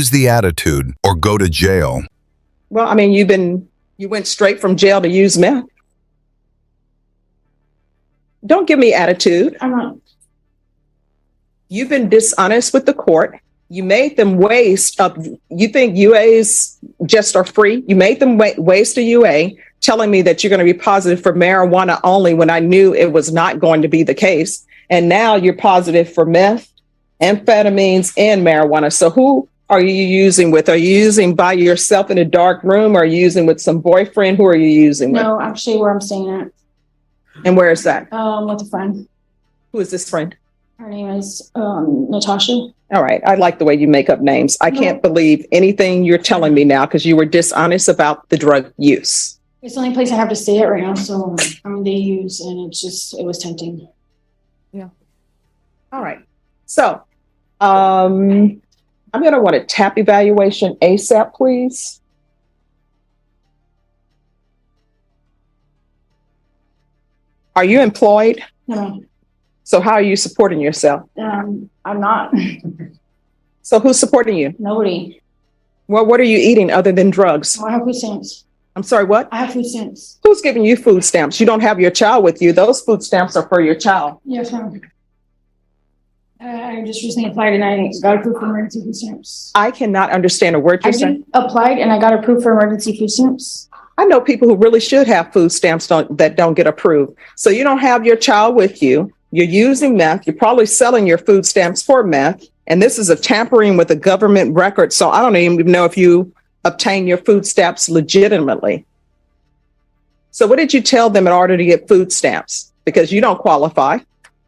lose the attitude or go to jail. Well, I mean, you went straight from jail to use meth. Don't give me attitude. I'm not. You've been dishonest with the court. You made them waste of, you think UAs just are free? You made them waste a UA, telling me that you're going to be positive for marijuana only when I knew it was not going to be the case. And now you're positive for meth, amphetamines, and marijuana. So who are you using with? Are you using by yourself in a dark room? Or are you using with some boyfriend? Who are you using with? No, actually where I'm staying at. And where is that? With a friend. Who is this friend? Her name is Natasha. All right. I like the way you make up names. I can't believe anything you're telling me now because you were dishonest about the drug use. It's the only place I have to stay at right now. So, I mean, they use, and it was tempting. Yeah. All right. So, I'm going to want a TAP evaluation ASAP, please. Are you employed? No. So how are you supporting yourself? I'm not. So who's supporting you? Nobody. Well, what are you eating other than drugs? I have food stamps. I'm sorry, what? I have food stamps. Who's giving you food stamps? You don't have your child with you. Those food stamps are for your child. Yes, ma'am. I just recently applied and I got approved for emergency food stamps. I cannot understand a word you're saying. I applied and I got approved for emergency food stamps. I know people who really should have food stamps that don't get approved. So you don't have your child with you. You're using meth. You're probably selling your food stamps for meth. And this is a tampering with a government record. So I don't even know if you obtain your food stamps legitimately. So what did you tell them in order to get food stamps? Because you don't qualify.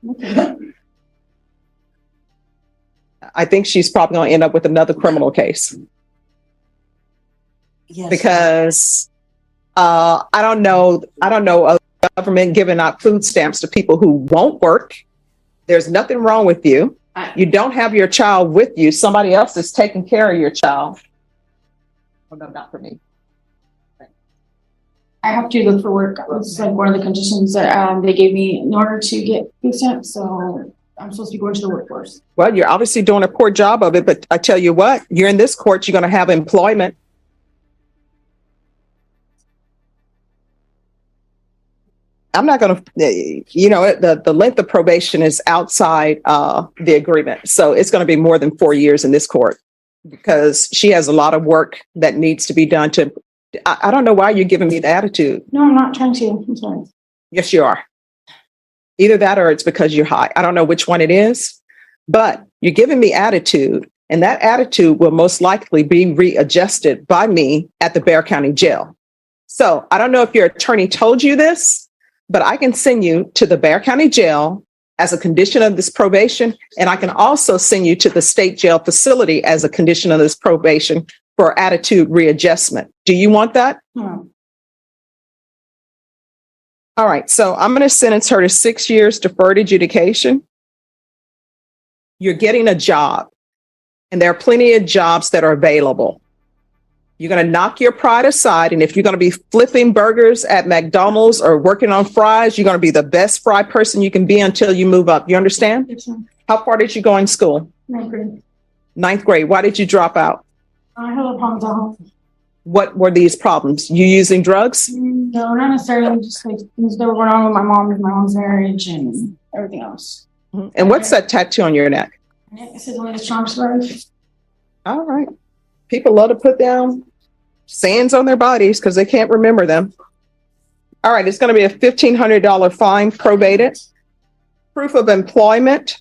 Okay. I think she's probably going to end up with another criminal case. Yes. Because I don't know a government giving out food stamps to people who won't work. There's nothing wrong with you. You don't have your child with you. Somebody else is taking care of your child. Oh, no, not for me. I have to look for work. It's like one of the conditions that they gave me in order to get food stamps. So I'm supposed to be going to the workforce. Well, you're obviously doing a poor job of it, but I tell you what, you're in this court, you're going to have employment. I'm not going to, the length of probation is outside the agreement. So it's going to be more than 4 years in this court because she has a lot of work that needs to be done to, I don't know why you're giving me the attitude. No, I'm not trying to. I'm sorry. Yes, you are. Either that or it's because you're high. I don't know which one it is, but you're giving me attitude, and that attitude will most likely be readjusted by me at the Bexar County Jail. So I don't know if your attorney told you this, but I can send you to the Bexar County Jail as a condition of this probation, and I can also send you to the state jail facility as a condition of this probation for attitude readjustment. Do you want that? No. All right, so I'm going to sentence her to 6 years deferred adjudication. You're getting a job, and there are plenty of jobs that are available. You're going to knock your pride aside, and if you're going to be flipping burgers at McDonald's or working on fries, you're going to be the best fry person you can be until you move up. You understand? Yes, ma'am. How far did you go in school? 9th grade. 9th grade. Why did you drop out? I had a problem at home. What were these problems? You using drugs? No, not necessarily. Just like things that were going on with my mom's marriage and everything else. And what's that tattoo on your neck? It says only the strong survive. All right. People love to put down sands on their bodies because they can't remember them. All right. It's going to be a $1,500 fine probated. Proof of employment.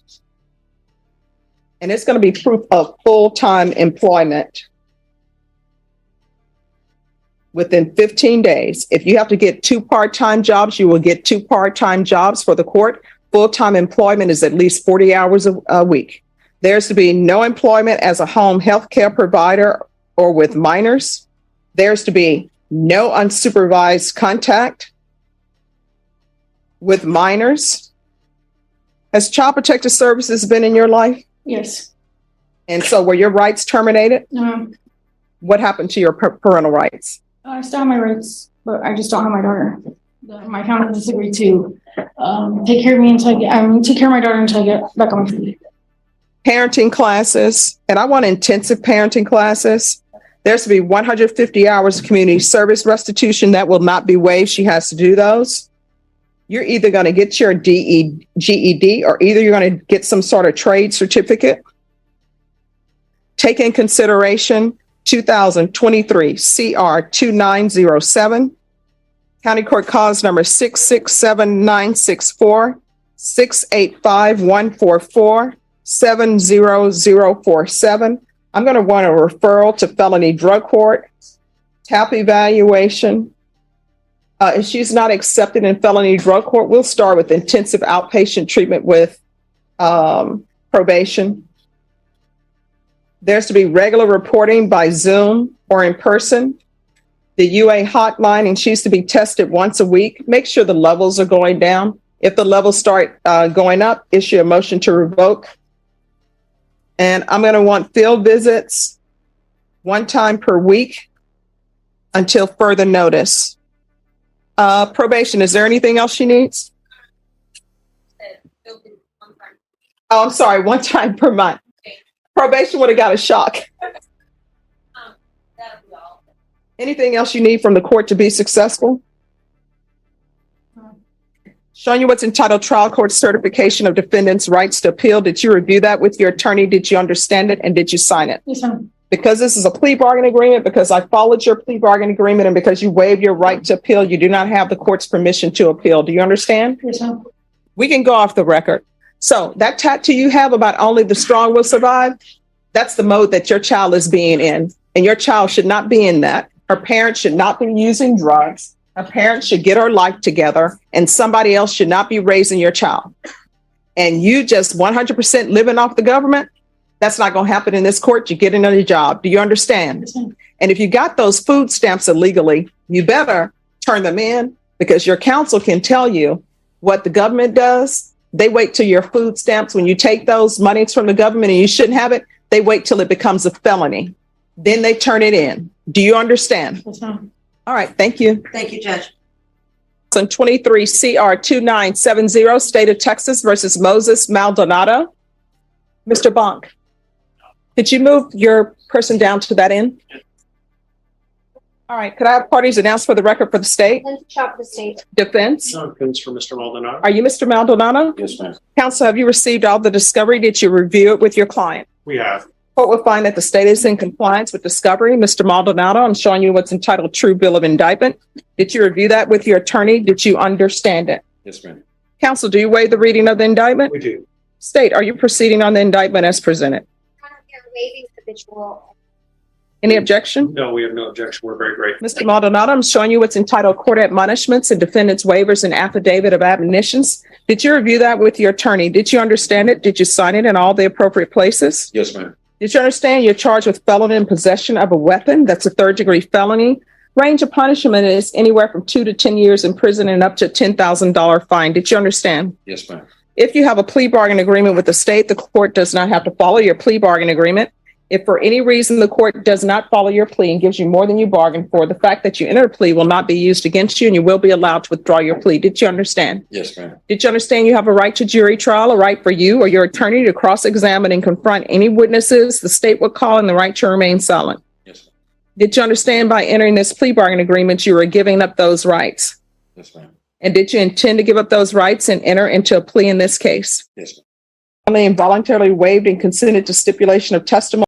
And it's going to be proof of full-time employment within 15 days. If you have to get 2 part-time jobs, you will get 2 part-time jobs for the court. Full-time employment is at least 40 hours a week. There's to be no employment as a home health care provider or with minors. There's to be no unsupervised contact with minors. Has Child Protective Services been in your life? Yes. And so were your rights terminated? No. What happened to your parental rights? I still have my rights, but I just don't have my daughter. My family disagreed to take care of me until take care of my daughter until I get back on my feet. Parenting classes, and I want intensive parenting classes. There's to be 150 hours of community service restitution that will not be waived. She has to do those. You're either going to get your GED or either you're going to get some sort of trade certificate. Take in consideration 2023 CR 2907, County Court Cause number 667-964, 685-144, 70047. I'm going to want a referral to felony drug court, TAP evaluation. If she's not accepted in felony drug court, we'll start with intensive outpatient treatment with probation. There's to be regular reporting by Zoom or in person. The UA hotline, and she's to be tested once a week. Make sure the levels are going down. If the levels start going up, issue a motion to revoke. And I'm going to want field visits one time per week until further notice. Probation, is there anything else she needs? Oh, I'm sorry, one time per month. Probation would have got a shock. Anything else you need from the court to be successful? Showing you what's entitled Trial Court Certification of Defendant's Rights to Appeal. Did you review that with your attorney? Did you understand it? And did you sign it? Yes, ma'am. Because this is a plea bargain agreement, because I followed your plea bargain agreement, and because you waived your right to appeal, you do not have the court's permission to appeal. Do you understand? Yes, ma'am. We can go off the record. So that tattoo you have about only the strong will survive, that's the mode that your child is being in. And your child should not be in that. Her parents should not be using drugs. Her parents should get her life together, and somebody else should not be raising your child. And you just 100% living off the government, that's not going to happen in this court. You get another job. Do you understand? Yes, ma'am. And if you got those food stamps illegally, you better turn them in, because your counsel can tell you what the government does. They wait till your food stamps, when you take those monies from the government and you shouldn't have it, they wait till it becomes a felony. Then they turn it in. Do you understand? Yes, ma'am. All right. Thank you. Thank you, Judge. 23 CR 2970, State of Texas versus Moses Maldonado. Mr. Bonk, could you move your person down to that end? All right. Could I have parties announced for the record for the state? Chop the state. Defense. No offense for Mr. Maldonado. Are you Mr. Maldonado? Yes, ma'am. Counsel, have you received all the discovery? Did you review it with your client? We have. Court will find that the state is in compliance with discovery. Mr. Maldonado, I'm showing you what's entitled True Bill of Indictment. Did you review that with your attorney? Did you understand it? Yes, ma'am. Counsel, do you waive the reading of the indictment? We do. State, are you proceeding on the indictment as presented? Waiving habitual. Any objection? No, we have no objection. We're very grateful. Mr. Maldonado, I'm showing you what's entitled Court Admonishments and Defendant's Waivers and Affidavit of Admonitions. Did you review that with your attorney? Did you understand it? Did you sign it in all the appropriate places? Yes, ma'am. Did you understand you're charged with felony in possession of a weapon? That's a third-degree felony. Range of punishment is anywhere from 2 to 10 years in prison and up to a $10,000 fine. Did you understand? Yes, ma'am. If you have a plea bargain agreement with the state, the court does not have to follow your plea bargain agreement. If for any reason the court does not follow your plea and gives you more than you bargained for, the fact that you enter a plea will not be used against you, and you will be allowed to withdraw your plea. Did you understand? Yes, ma'am. Did you understand you have a right to jury trial, a right for you or your attorney to cross-examine and confront any witnesses the state will call, and the right to remain silent? Yes, ma'am. Did you understand by entering this plea bargain agreement you were giving up those rights? Yes, ma'am. And did you intend to give up those rights and enter into a plea in this case? Yes, ma'am. Only involuntarily waived and consented to stipulation of testimony